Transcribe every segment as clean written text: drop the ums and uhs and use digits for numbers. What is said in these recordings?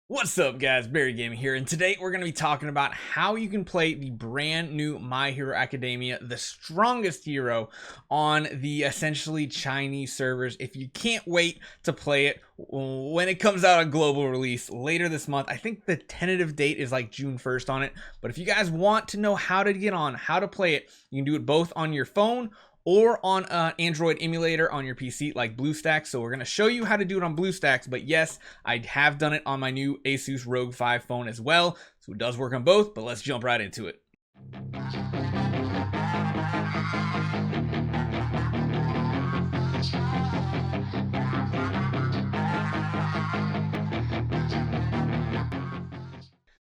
What's up guys, Barry Gaming here, and today we're going to be talking about how you can play the brand new My Hero Academia, the strongest hero, on the essentially Chinese servers. If you can't wait to play it when it comes out on global release later this month, I think the tentative date is like June 1st on it, but if you guys want to know how to get on, how to play it, you can do it both on your phone or on an Android emulator on your PC like BlueStacks. So we're going to show you how to do it on BlueStacks, but yes, I have done it on my new Asus ROG 5 phone as well. So it does work on both, but let's jump right into it.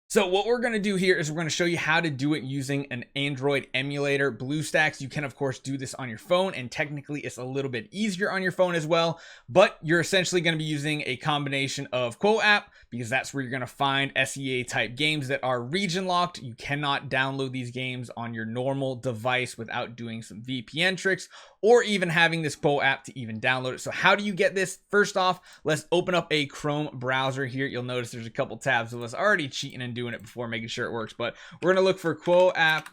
So what we're going to do here is we're going to show you how to do it using an Android emulator. BlueStacks, you can of course do this on your phone, and technically it's a little bit easier on your phone as well, but you're essentially going to be using a combination of QooApp because that's where you're going to find SEA type games that are region locked. You cannot download these games on your normal device without doing some VPN tricks or even having this QooApp to even download it. So how do you get this? First off, let's open up a Chrome browser here. You'll notice there's a couple tabs of us already cheating and doing it before, making sure it works, but we're going to look for QooApp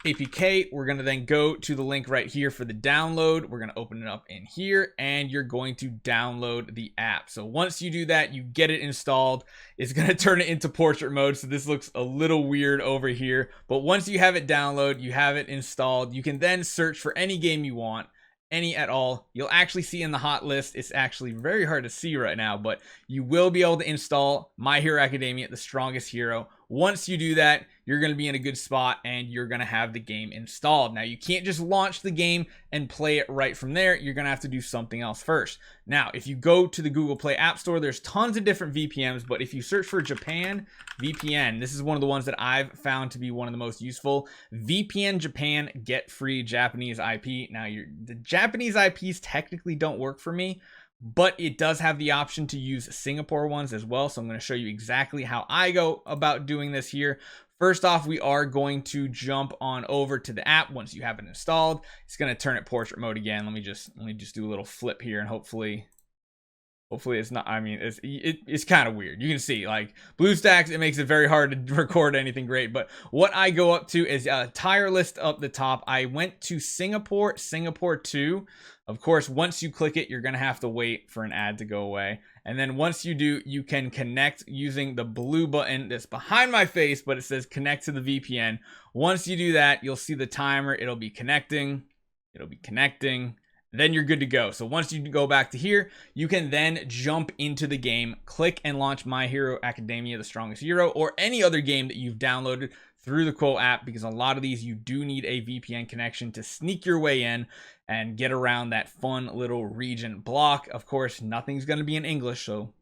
APK. We're going to then go to the link right here for the download. We're going to open it up in here, and you're going to download the app. So once you do that, you get it installed. It's going to turn it into portrait mode, so this looks a little weird over here, but once you have it downloaded, you have it installed, you can then search for any game you want, any at all. You'll actually see in the hot list, it's actually very hard to see right now, but you will be able to install My Hero Academia, the strongest hero. Once you do that, you're going to be in a good spot and you're going to have the game installed. Now, you can't just launch the game and play it right from there. You're going to have to do something else first. Now, if you go to the Google Play App Store, there's tons of different VPNs, but if you search for Japan VPN, this is one of the ones that I've found to be one of the most useful. VPN Japan, get free Japanese IP. Now, the Japanese IPs technically don't work for me, but it does have the option to use Singapore ones as well. So I'm going to show you exactly how I go about doing this here. First off, we are going to jump on over to the app. Once you have it installed, it's going to turn it portrait mode again. Let me just do a little flip here, and hopefully it's not, I mean, it's kind of weird. You can see, like, BlueStacks, it makes it very hard to record anything great. But what I go up to is a tire list up the top. I went to Singapore 2. Of course, once you click it, you're going to have to wait for an ad to go away. And then once you do, you can connect using the blue button that's behind my face, but it says connect to the VPN. Once you do that, you'll see the timer. It'll be connecting. Then you're good to go. So once you go back to here, you can then jump into the game, click and launch My Hero Academia, the strongest hero, or any other game that you've downloaded through the QooApp, because a lot of these you do need a VPN connection to sneak your way in and get around that fun little region block. Of course, nothing's going to be in English, so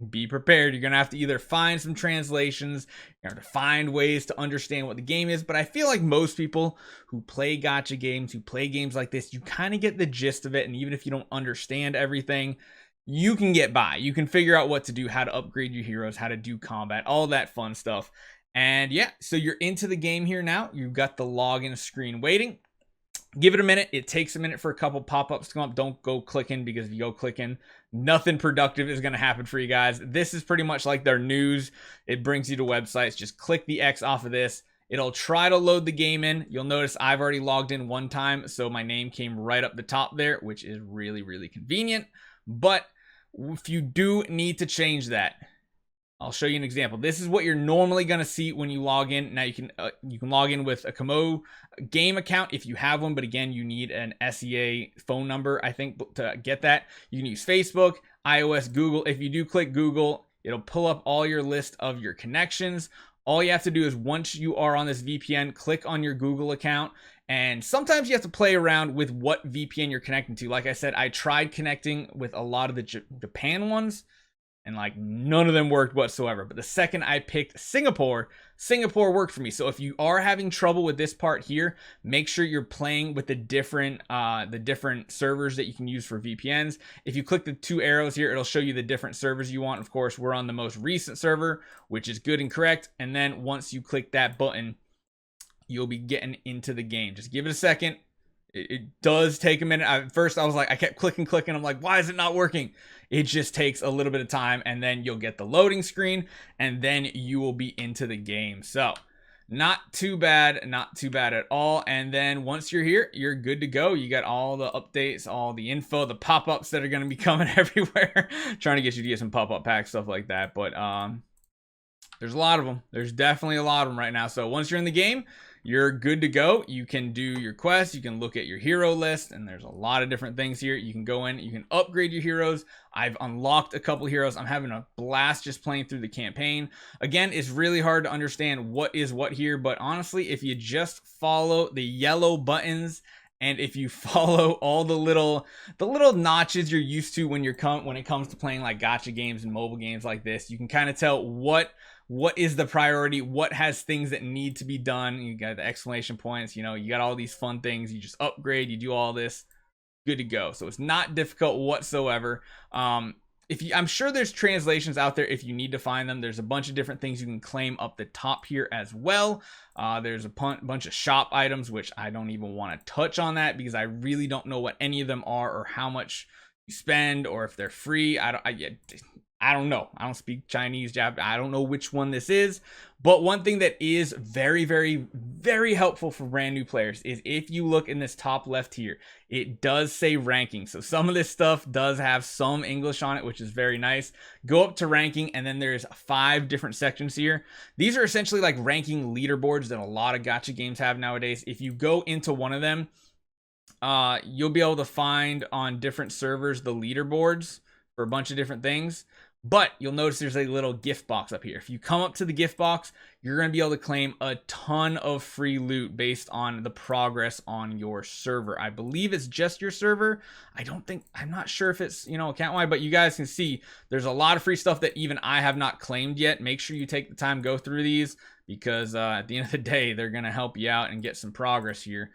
be prepared. You're going to have to either find some translations, you're going to find ways to understand what the game is, but I feel like most people who play gacha games, who play games like this, you kind of get the gist of it, and even if you don't understand everything, you can get by. You can figure out what to do, how to upgrade your heroes, how to do combat, all that fun stuff. And yeah, so you're into the game here now. You've got the login screen waiting. Give it a minute. It takes a minute for a couple pop-ups to come up. Don't go clicking, because if you go clicking, nothing productive is going to happen for you guys. This is pretty much like their news. It brings you to websites. Just click the X off of this. It'll try to load the game in. You'll notice I've already logged in one time, so my name came right up the top there, which is really, really convenient. But if you do need to change that, I'll show you an example. This is what you're normally going to see when you log in. Now you can log in with a Komo game account if you have one, but again, you need an SEA phone number, I think, to get that. You can use Facebook, iOS, Google. If you do click Google, it'll pull up all your list of your connections. All you have to do is, once you are on this VPN, click on your Google account, and sometimes you have to play around with what VPN you're connecting to. Like I said, I tried connecting with a lot of the Japan ones, and like none of them worked whatsoever. But the second I picked Singapore worked for me. So if you are having trouble with this part here, make sure you're playing with the different servers that you can use for VPNs. If you click the two arrows here, it'll show you the different servers you want. Of course, we're on the most recent server, which is good and correct. And then once you click that button, you'll be getting into the game. Just give it a second. It does take a minute. At first, I was like, I kept clicking. I'm like, why is it not working? It just takes a little bit of time, and then you'll get the loading screen, and then you will be into the game. So, not too bad at all. And then once you're here, you're good to go. You got all the updates, all the info, the pop-ups that are going to be coming everywhere. Trying to get you to get some pop-up packs, stuff like that. But there's a lot of them. There's definitely a lot of them right now. So once you're in the game, you're good to go. You can do your quests. You can look at your hero list, and there's a lot of different things here. You can go in, you can upgrade your heroes. I've unlocked a couple heroes. I'm having a blast just playing through the campaign. Again, it's really hard to understand what is what here, but honestly, if you just follow the yellow buttons, and if you follow all the little notches you're used to when it comes to playing like gacha games and mobile games like this, you can kind of tell what is the priority, what has things that need to be done. You got the exclamation points, you know, you got all these fun things. You just upgrade, you do all this, good to go. So it's not difficult whatsoever. I'm sure there's translations out there if you need to find them. There's a bunch of different things you can claim up the top here as well. There's a bunch of shop items, which I don't even want to touch on that because I really don't know what any of them are or how much you spend or if they're free. I don't know. I don't speak Chinese, Japanese. I don't know which one this is. But one thing that is very, very, very helpful for brand new players is if you look in this top left here, it does say ranking. So some of this stuff does have some English on it, which is very nice. Go up to ranking, and then there's 5 different sections here. These are essentially like ranking leaderboards that a lot of gacha games have nowadays. If you go into one of them, you'll be able to find on different servers the leaderboards for a bunch of different things. But you'll notice there's a little gift box up here. If you come up to the gift box, you're going to be able to claim a ton of free loot based on the progress on your server. I believe it's just your server. I'm not sure if it's, account-wide, but you guys can see there's a lot of free stuff that even I have not claimed yet. Make sure you take the time, go through these, because at the end of the day, they're going to help you out and get some progress here.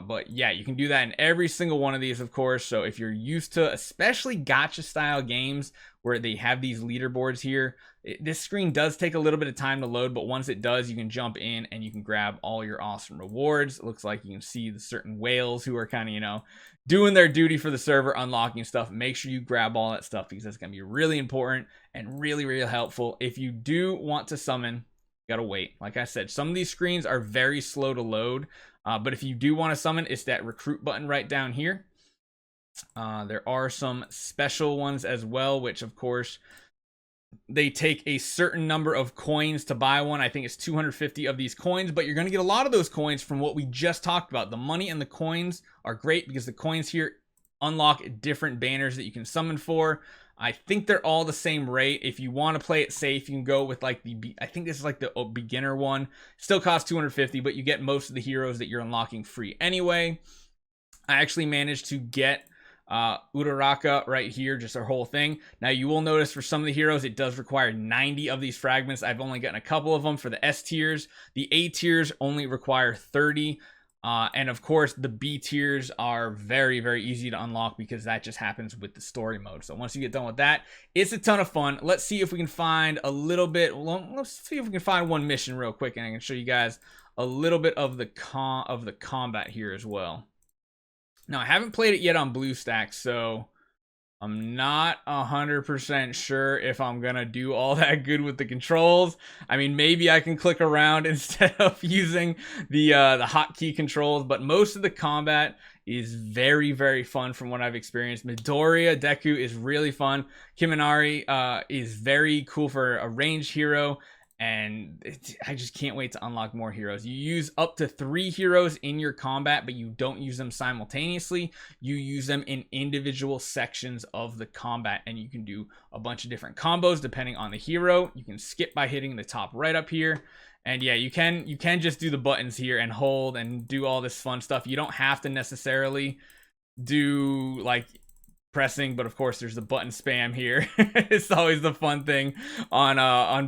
But yeah, you can do that in every single one of these, of course. So if you're used to especially gacha style games where they have these leaderboards here, this screen does take a little bit of time to load, but once it does, you can jump in and you can grab all your awesome rewards. It looks like you can see the certain whales who are kind of, doing their duty for the server, unlocking stuff. Make sure you grab all that stuff because that's going to be really important and really, really helpful. If you do want to summon, you gotta wait. Like I said, some of these screens are very slow to load. But if you do want to summon, it's that recruit button right down here. There are some special ones as well, which of course they take a certain number of coins to buy one. I think it's 250 of these coins, but you're going to get a lot of those coins from what we just talked about. The money and the coins are great because the coins here unlock different banners that you can summon for. I think they're all the same rate. If you want to play it safe, you can go with like I think this is like the beginner one. Still costs 250, but you get most of the heroes that you're unlocking free anyway. I actually managed to get Uraraka right here, just our whole thing. Now you will notice for some of the heroes, it does require 90 of these fragments. I've only gotten a couple of them for the S tiers. The A tiers only require 30. And of course, the B tiers are very, very easy to unlock because that just happens with the story mode. So once you get done with that, it's a ton of fun. Let's see if we can find a little bit. Well, let's see if we can find one mission real quick, and I can show you guys a little bit of the combat here as well. Now, I haven't played it yet on BlueStacks, so I'm not 100% sure if I'm going to do all that good with the controls. I mean, maybe I can click around instead of using the hotkey controls, but most of the combat is very, very fun from what I've experienced. Midoriya Deku is really fun. Kiminari is very cool for a ranged hero. And I just can't wait to unlock more heroes. You use up to 3 heroes in your combat, but you don't use them simultaneously. You use them in individual sections of the combat, and you can do a bunch of different combos depending on the hero. You can skip by hitting the top right up here. And yeah, you can just do the buttons here and hold and do all this fun stuff. You don't have to necessarily do like pressing, but of course there's the button spam here. It's always the fun thing on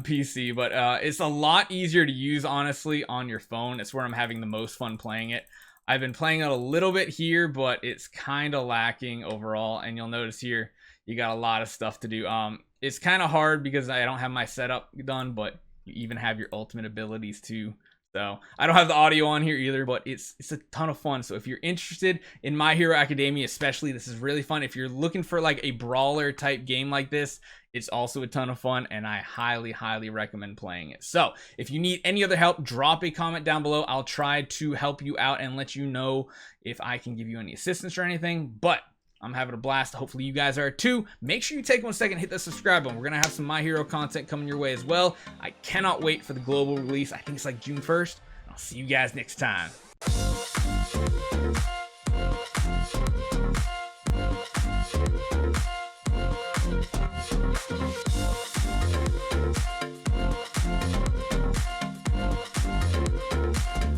PC, but it's a lot easier to use honestly on your phone. It's where I'm having the most fun playing it. I've been playing it a little bit here, but it's kind of lacking overall, and you'll notice here you got a lot of stuff to do. It's kind of hard because I don't have my setup done, but you even have your ultimate abilities to So I don't have the audio on here either, but it's a ton of fun. So if you're interested in My Hero Academia, especially, this is really fun. If you're looking for like a brawler type game like this, it's also a ton of fun, and I highly recommend playing it. So if you need any other help, drop a comment down below. I'll try to help you out and let you know if I can give you any assistance or anything. But I'm having a blast. Hopefully you guys are too. Make sure you take 1 second, hit the subscribe button. We're going to have some My Hero content coming your way as well. I cannot wait for the global release. I think it's like June 1st. I'll see you guys next time.